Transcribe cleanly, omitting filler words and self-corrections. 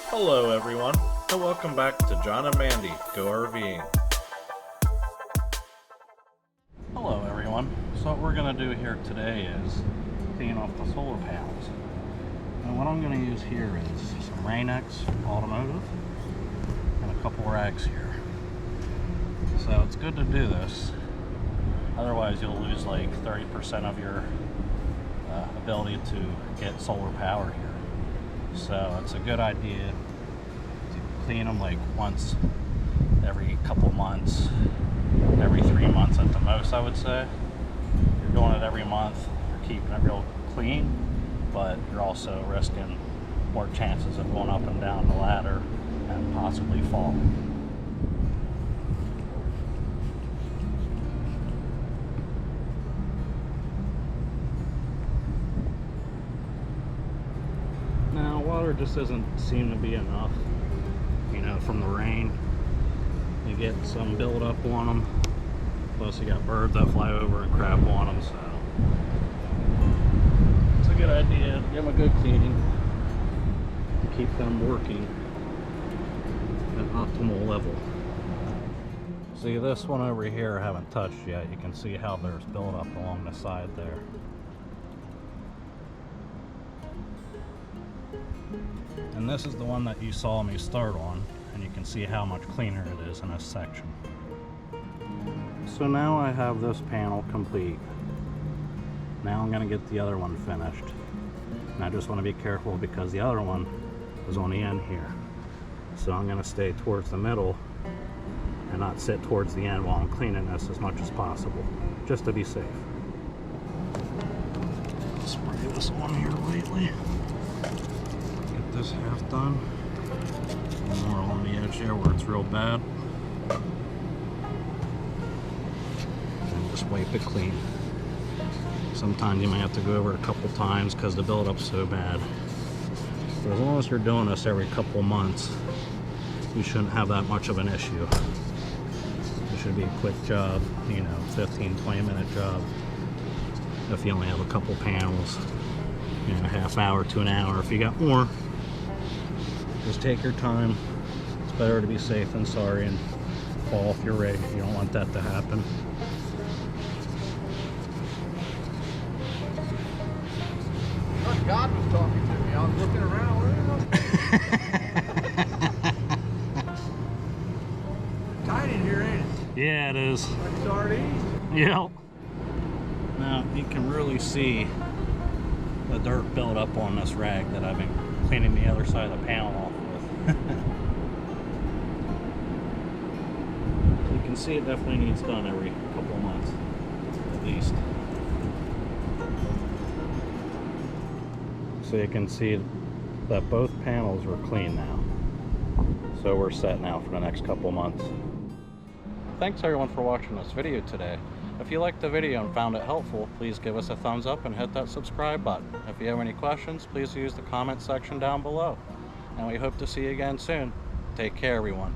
Hello everyone, and welcome back to John and Mandy Go RVing. Hello everyone, so what we're going to do here today is clean off the solar panels. And what I'm going to use here is some Rain-X automotive and a couple rags here. So it's good to do this, otherwise you'll lose like 30% of your ability to get solar power here. So it's a good idea to clean them like once every couple months, every 3 months at the most, I would say. If you're doing it every month, you're keeping it real clean, but you're also risking more chances of going up and down the ladder and possibly falling. Now, water just doesn't seem to be enough, you know, from the rain. You get some buildup on them, plus you got birds that fly over and crap on them, so it's a good idea to give them a good cleaning, keep them working at an optimal level. See, this one over here I haven't touched yet. You can see how there's buildup along the side there. And this is the one that you saw me start on, and you can see how much cleaner it is in this section. So now I have this panel complete. Now I'm going to get the other one finished. And I just want to be careful because the other one is on the end here. So I'm going to stay towards the middle and not sit towards the end while I'm cleaning this as much as possible, just to be safe. Spray this on here lightly. Get this half done. More on the edge there where it's real bad. And just wipe it clean. Sometimes you might have to go over it a couple times because the buildup's so bad. But as long as you're doing this every couple months, you shouldn't have that much of an issue. It should be a quick job, you know, 15-20 minute job. If you only have a couple panels, you know, a half hour to an hour. If you got more, just take your time. It's better to be safe than sorry and fall off your rig. You don't want that to happen. God was talking to me. I was looking around. Tight in here, ain't it? Yeah, it is. Like sardines. Yep. Now you can really see the dirt build up on this rag that I've been cleaning the other side of the panel off with. You can see it definitely needs done every couple of months, at least. So you can see that both panels are clean now. So we're set now for the next couple of months. Thanks everyone for watching this video today. If you liked the video and found it helpful, please give us a thumbs up and hit that subscribe button. If you have any questions, please use the comment section down below. And we hope to see you again soon. Take care, everyone.